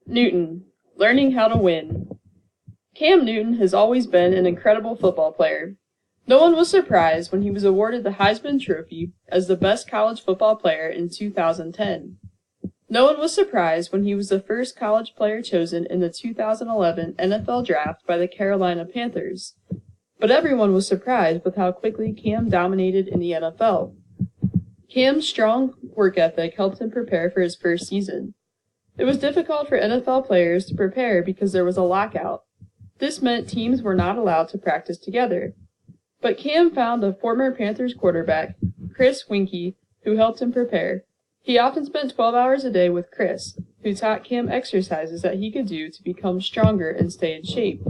Newton, learning how to win. Cam Newton has always been an incredible football player. No one was surprised when he was awarded the Heisman Trophy as the best college football player in 2010. No one was surprised when he was the first college player chosen in the 2011 NFL Draft by the Carolina Panthers. But everyone was surprised with how quickly Cam dominated in the NFL. Cam's strong work ethic helped him prepare for his first season. It was difficult for NFL players to prepare because there was a lockout. This meant teams were not allowed to practice together. But Cam found a former Panthers quarterback, Chris Winkie, who helped him prepare. He often spent 12 hours a day with Chris, who taught Cam exercises that he could do to become stronger and stay in shape.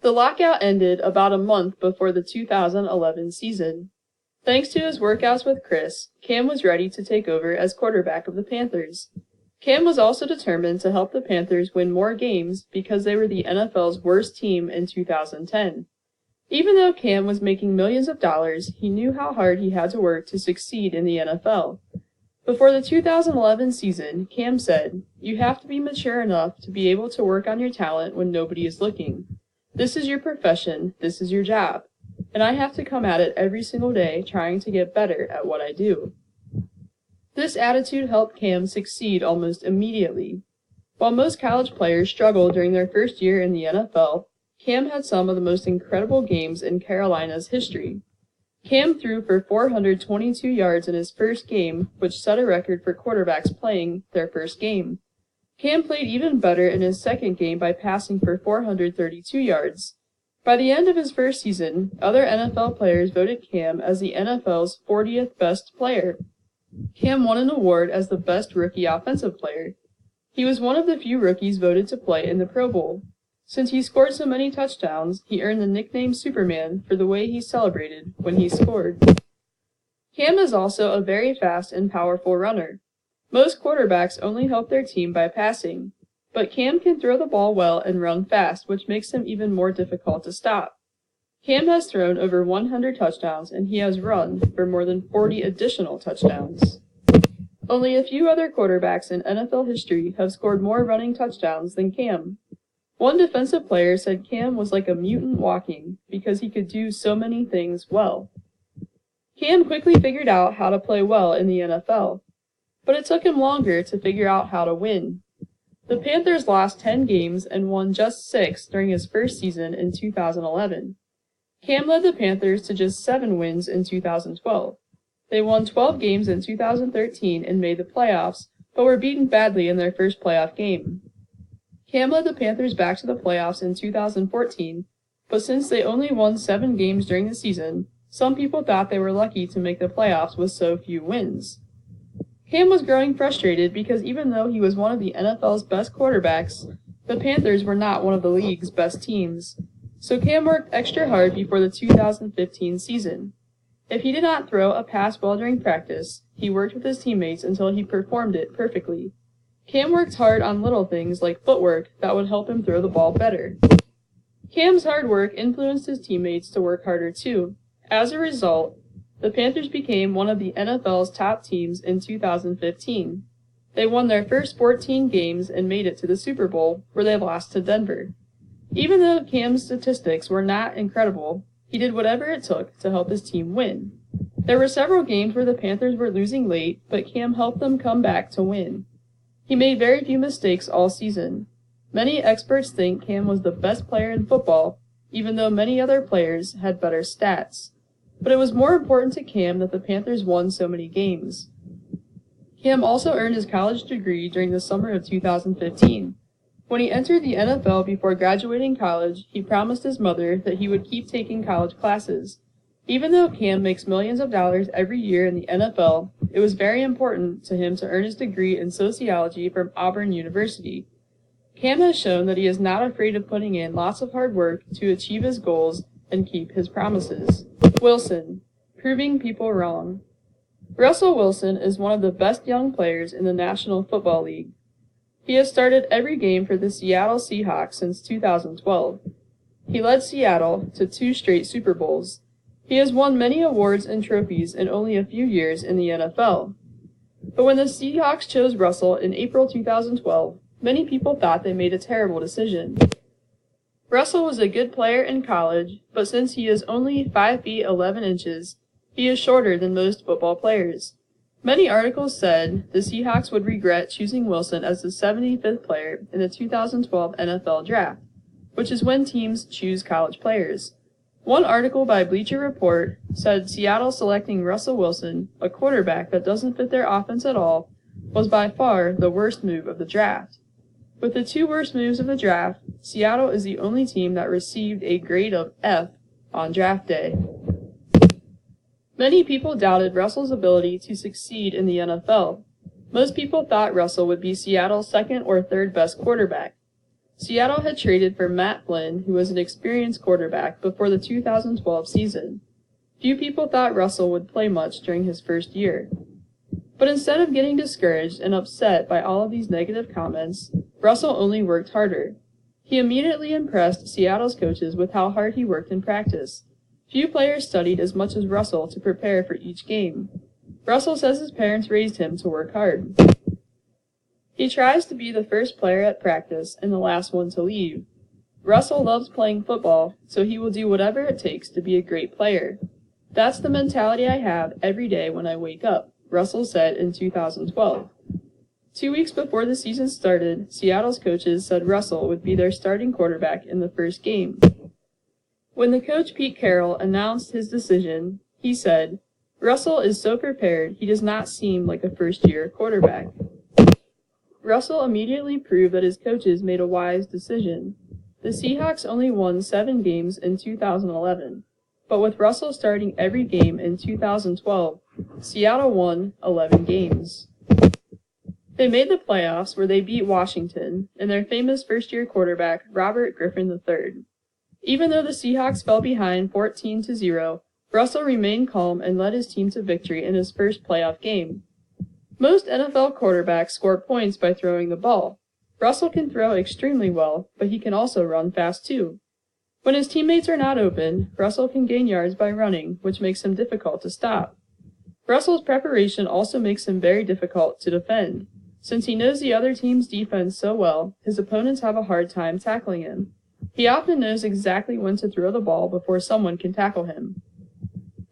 The lockout ended about a month before the 2011 season. Thanks to his workouts with Chris, Cam was ready to take over as quarterback of the Panthers. Cam was also determined to help the Panthers win more games because they were the NFL's worst team in 2010. Even though Cam was making millions of dollars, he knew how hard he had to work to succeed in the NFL. Before the 2011 season, Cam said, "You have to be mature enough to be able to work on your talent when nobody is looking. This is your profession, this is your job, and I have to come at it every single day trying to get better at what I do." This attitude helped Cam succeed almost immediately. While most college players struggle during their first year in the NFL, Cam had some of the most incredible games in Carolina's history. Cam threw for 422 yards in his first game, which set a record for quarterbacks playing their first game. Cam played even better in his second game by passing for 432 yards. By the end of his first season, other NFL players voted Cam as the NFL's 40th best player. Cam won an award as the best rookie offensive player. He was one of the few rookies voted to play in the Pro Bowl. Since he scored so many touchdowns, he earned the nickname Superman for the way he celebrated when he scored. Cam is also a very fast and powerful runner. Most quarterbacks only help their team by passing, but Cam can throw the ball well and run fast, which makes him even more difficult to stop. Cam has thrown over 100 touchdowns, and he has run for more than 40 additional touchdowns. Only a few other quarterbacks in NFL history have scored more running touchdowns than Cam. One defensive player said Cam was like a mutant walking because he could do so many things well. Cam quickly figured out how to play well in the NFL, but it took him longer to figure out how to win. The Panthers lost 10 games and won just 6 during his first season in 2011. Cam led the Panthers to just 7 wins in 2012. They won 12 games in 2013 and made the playoffs, but were beaten badly in their first playoff game. Cam led the Panthers back to the playoffs in 2014, but since they only won 7 games during the season, some people thought they were lucky to make the playoffs with so few wins. Cam was growing frustrated because even though he was one of the NFL's best quarterbacks, the Panthers were not one of the league's best teams. So Cam worked extra hard before the 2015 season. If he did not throw a pass well during practice, he worked with his teammates until he performed it perfectly. Cam worked hard on little things like footwork that would help him throw the ball better. Cam's hard work influenced his teammates to work harder too. As a result, the Panthers became one of the NFL's top teams in 2015. They won their first 14 games and made it to the Super Bowl, where they lost to Denver. Even though Cam's statistics were not incredible, he did whatever it took to help his team win. There were several games where the Panthers were losing late, but Cam helped them come back to win. He made very few mistakes all season. Many experts think Cam was the best player in football, even though many other players had better stats. But it was more important to Cam that the Panthers won so many games. Cam also earned his college degree during the summer of 2015. When he entered the NFL before graduating college, he promised his mother that he would keep taking college classes. Even though Cam makes millions of dollars every year in the NFL, it was very important to him to earn his degree in sociology from Auburn University. Cam has shown that he is not afraid of putting in lots of hard work to achieve his goals and keep his promises. Wilson, proving people wrong. Russell Wilson is one of the best young players in the National Football League. He has started every game for the Seattle Seahawks since 2012. He led Seattle to 2 straight Super Bowls. He has won many awards and trophies in only a few years in the NFL. But when the Seahawks chose Russell in April 2012, many people thought they made a terrible decision. Russell was a good player in college, but since he is only 5 feet 11 inches, he is shorter than most football players. Many articles said the Seahawks would regret choosing Wilson as the 75th player in the 2012 NFL Draft, which is when teams choose college players. One article by Bleacher Report said Seattle selecting Russell Wilson, a quarterback that doesn't fit their offense at all, was by far the worst move of the draft. With the 2 worst moves of the draft, Seattle is the only team that received a grade of F on draft day. Many people doubted Russell's ability to succeed in the NFL. Most people thought Russell would be Seattle's second or third best quarterback. Seattle had traded for Matt Flynn, who was an experienced quarterback, before the 2012 season. Few people thought Russell would play much during his first year. But instead of getting discouraged and upset by all of these negative comments, Russell only worked harder. He immediately impressed Seattle's coaches with how hard he worked in practice. Few players studied as much as Russell to prepare for each game. Russell says his parents raised him to work hard. He tries to be the first player at practice and the last one to leave. Russell loves playing football, so he will do whatever it takes to be a great player. That's the mentality I have every day when I wake up, Russell said in 2012. 2 weeks before the season started, Seattle's coaches said Russell would be their starting quarterback in the first game. When the coach Pete Carroll announced his decision, he said, "Russell is so prepared he does not seem like a first-year quarterback." Russell immediately proved that his coaches made a wise decision. The Seahawks only won 7 games in 2011, but with Russell starting every game in 2012, Seattle won 11 games. They made the playoffs where they beat Washington and their famous first-year quarterback, Robert Griffin III. Even though the Seahawks fell behind 14-0, Russell remained calm and led his team to victory in his first playoff game. Most NFL quarterbacks score points by throwing the ball. Russell can throw extremely well, but he can also run fast too. When his teammates are not open, Russell can gain yards by running, which makes him difficult to stop. Russell's preparation also makes him very difficult to defend. Since he knows the other team's defense so well, his opponents have a hard time tackling him. He often knows exactly when to throw the ball before someone can tackle him.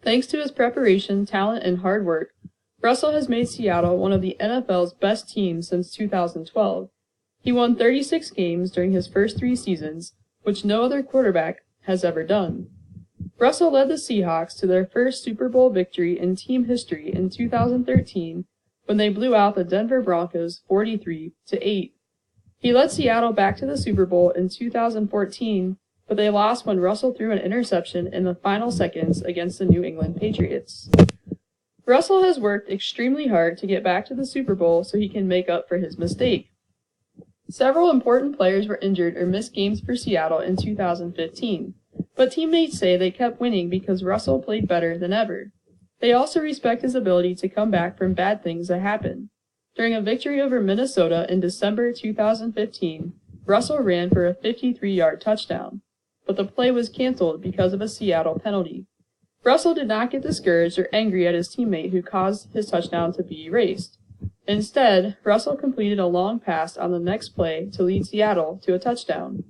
Thanks to his preparation, talent, and hard work, Russell has made Seattle one of the NFL's best teams since 2012. He won 36 games during his first 3 seasons, which no other quarterback has ever done. Russell led the Seahawks to their first Super Bowl victory in team history in 2013 when they blew out the Denver Broncos 43-8. He led Seattle back to the Super Bowl in 2014, but they lost when Russell threw an interception in the final seconds against the New England Patriots. Russell has worked extremely hard to get back to the Super Bowl so he can make up for his mistake. Several important players were injured or missed games for Seattle in 2015, but teammates say they kept winning because Russell played better than ever. They also respect his ability to come back from bad things that happen. During a victory over Minnesota in December 2015, Russell ran for a 53-yard touchdown, but the play was canceled because of a Seattle penalty. Russell did not get discouraged or angry at his teammate who caused his touchdown to be erased. Instead, Russell completed a long pass on the next play to lead Seattle to a touchdown.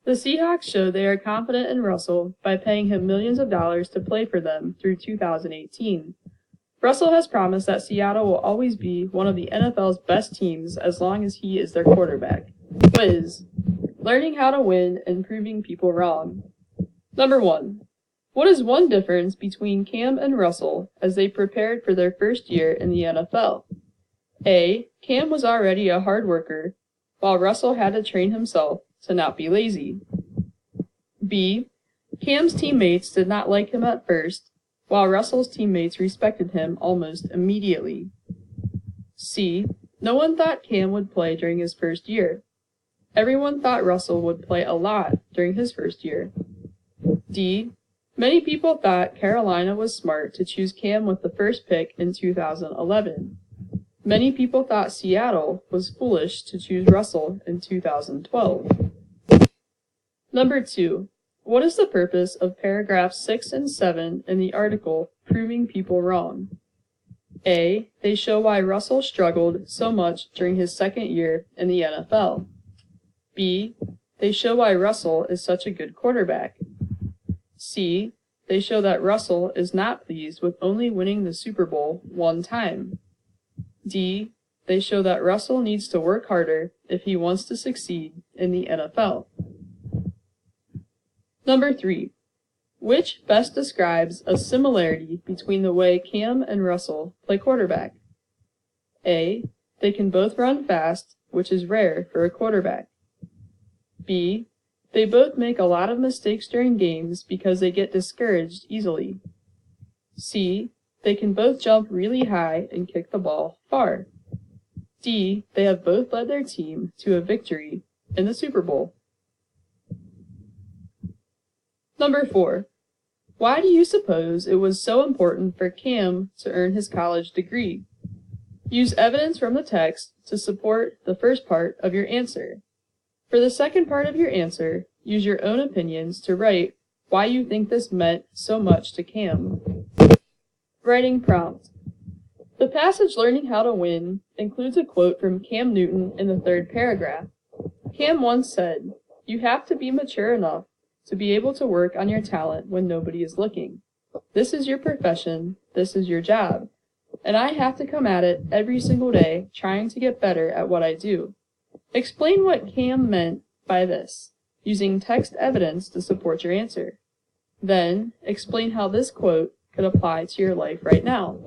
The Seahawks showed they are confident in Russell by paying him millions of dollars to play for them through 2018. Russell has promised that Seattle will always be one of the NFL's best teams as long as he is their quarterback. Quiz: learning how to win and proving people wrong. Number 1. What is one difference between Cam and Russell as they prepared for their first year in the NFL? A. Cam was already a hard worker, while Russell had to train himself to not be lazy. B. Cam's teammates did not like him at first, while Russell's teammates respected him almost immediately. C. No one thought Cam would play during his first year. Everyone thought Russell would play a lot during his first year. D. Many people thought Carolina was smart to choose Cam with the first pick in 2011. Many people thought Seattle was foolish to choose Russell in 2012. Number 2. What is the purpose of paragraphs 6 and 7 in the article Proving People Wrong? A. They show why Russell struggled so much during his second year in the NFL. B. They show why Russell is such a good quarterback. C. They show that Russell is not pleased with only winning the Super Bowl one time. D. They show that Russell needs to work harder if he wants to succeed in the NFL. Number 3. Which best describes a similarity between the way Cam and Russell play quarterback? A. They can both run fast, which is rare for a quarterback. B. They both make a lot of mistakes during games because they get discouraged easily. C. They can both jump really high and kick the ball far. D. They have both led their team to a victory in the Super Bowl. Number 4. Why do you suppose it was so important for Cam to earn his college degree? Use evidence from the text to support the first part of your answer. For the second part of your answer, use your own opinions to write why you think this meant so much to Cam. Writing prompt. The passage Learning How to Win includes a quote from Cam Newton in the third paragraph. Cam once said, "You have to be mature enough to be able to work on your talent when nobody is looking. This is your profession, this is your job, and I have to come at it every single day trying to get better at what I do." Explain what Cam meant by this, using text evidence to support your answer. Then, explain how this quote could apply to your life right now.